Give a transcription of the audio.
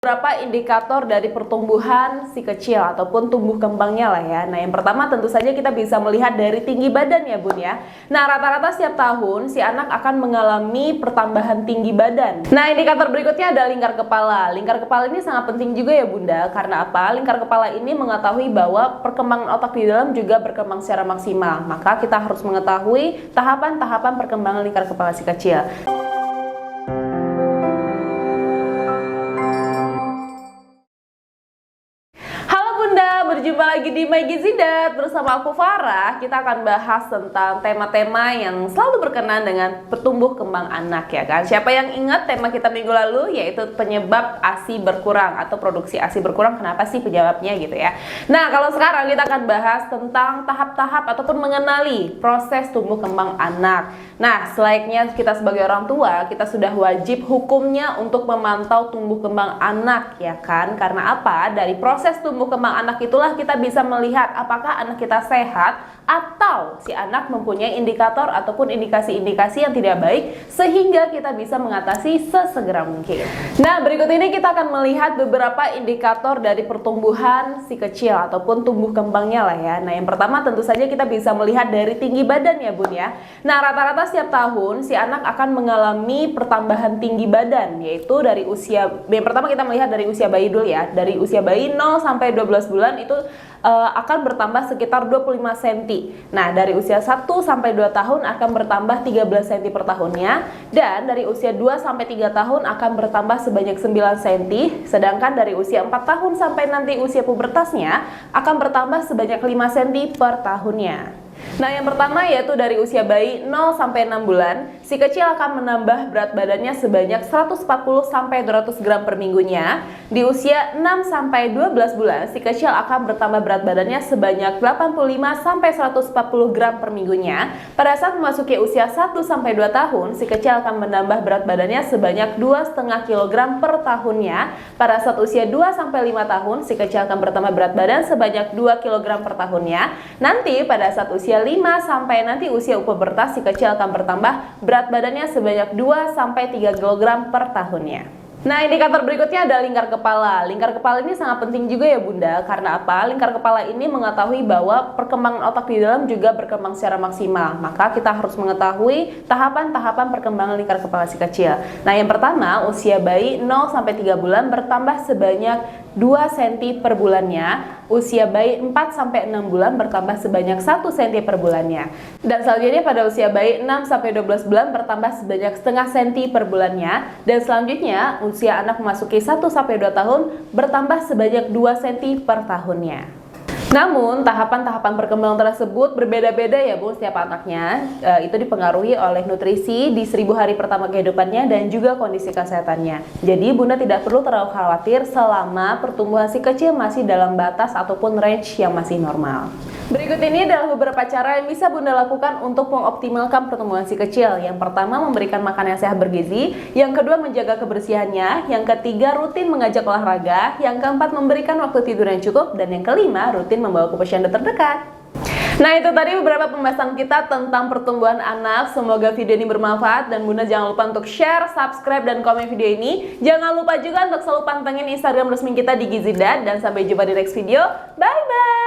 Beberapa indikator dari pertumbuhan si kecil ataupun tumbuh kembangnya lah ya. Nah, yang pertama tentu saja kita bisa melihat dari tinggi badan ya Bun ya. Nah, rata-rata setiap tahun si anak akan mengalami pertambahan tinggi badan. Nah, indikator berikutnya ada lingkar kepala. Lingkar kepala ini sangat penting juga ya Bunda. Karena apa? Lingkar kepala ini mengetahui bahwa perkembangan otak di dalam juga berkembang secara maksimal. Maka kita harus mengetahui tahapan-tahapan perkembangan lingkar kepala si kecil. Berjumpa lagi di My Gizi Dat bersama aku Farah. Kita akan bahas tentang tema-tema yang selalu berkenan dengan pertumbuh kembang anak ya kan. Siapa yang ingat tema kita minggu lalu yaitu penyebab ASI berkurang atau produksi ASI berkurang, kenapa sih penyebabnya gitu ya. Nah, kalau sekarang kita akan bahas tentang tahap-tahap ataupun mengenali proses tumbuh kembang anak. Nah, selayaknya kita sebagai orang tua, kita sudah wajib hukumnya untuk memantau tumbuh kembang anak ya kan. Karena apa? Dari proses tumbuh kembang anak itulah kita bisa melihat apakah anak kita sehat atau si anak mempunyai indikator ataupun indikasi-indikasi yang tidak baik sehingga kita bisa mengatasi sesegera mungkin. Nah, berikut ini kita akan melihat beberapa indikator dari pertumbuhan si kecil ataupun tumbuh kembangnya lah ya. Nah, yang pertama tentu saja kita bisa melihat dari tinggi badan ya Bun ya. Nah, rata-rata setiap tahun si anak akan mengalami pertambahan tinggi badan, yaitu dari usia, yang pertama kita melihat dari usia bayi dulu ya. Dari usia bayi 0 sampai 12 bulan itu akan bertambah sekitar 25 cm. Nah, dari usia 1 sampai 2 tahun akan bertambah 13 cm per tahunnya, dan dari usia 2 sampai 3 tahun akan bertambah sebanyak 9 cm, sedangkan dari usia 4 tahun sampai nanti usia pubertasnya akan bertambah sebanyak 5 cm per tahunnya. Nah, yang pertama yaitu dari usia bayi 0 sampai 6 bulan, si kecil akan menambah berat badannya sebanyak 140 sampai 200 gram per minggunya. Di usia 6 sampai 12 bulan, si kecil akan bertambah berat badannya sebanyak 85 sampai 140 gram per minggunya. Pada saat memasuki usia 1 sampai 2 tahun, si kecil akan menambah berat badannya sebanyak 2,5 kg per tahunnya. Pada saat usia 2 sampai 5 tahun, si kecil akan bertambah berat badan sebanyak 2 kg per tahunnya. Nanti pada saat usia 5 sampai nanti usia pubertas, si kecil akan bertambah berat badannya sebanyak 2 sampai 3 kg per tahunnya. Nah, indikator berikutnya ada lingkar kepala. Lingkar kepala ini sangat penting juga ya Bunda. Karena apa? Lingkar kepala ini mengetahui bahwa perkembangan otak di dalam juga berkembang secara maksimal. Maka kita harus mengetahui tahapan-tahapan perkembangan lingkar kepala si kecil. Nah, yang pertama, usia bayi 0 sampai 3 bulan bertambah sebanyak 2 cm per bulannya. Usia bayi 4 sampai 6 bulan bertambah sebanyak 1 cm per bulannya. Dan selanjutnya pada usia bayi 6 sampai 12 bulan bertambah sebanyak setengah cm per bulannya. Dan selanjutnya usia anak memasuki 1 sampai 2 tahun bertambah sebanyak 2 cm per tahunnya. Namun, tahapan-tahapan perkembangan tersebut berbeda-beda ya Bu setiap anaknya. Itu dipengaruhi oleh nutrisi di 1000 hari pertama kehidupannya dan juga kondisi kesehatannya. Jadi, Bunda tidak perlu terlalu khawatir selama pertumbuhan si kecil masih dalam batas ataupun range yang masih normal. Berikut ini adalah beberapa cara yang bisa Bunda lakukan untuk mengoptimalkan pertumbuhan si kecil. Yang pertama, memberikan makan yang sehat bergizi. Yang kedua, menjaga kebersihannya. Yang ketiga, rutin mengajak olahraga. Yang keempat, memberikan waktu tidur yang cukup. Dan yang kelima, rutin membawa ke posyandu terdekat. Nah, itu tadi beberapa pembahasan kita tentang pertumbuhan anak. Semoga video ini bermanfaat dan Bunda jangan lupa untuk share, subscribe, dan komen video ini. Jangan lupa juga untuk selalu pantengin Instagram resmi kita di Gizi Dat, dan sampai jumpa di next video. Bye-bye!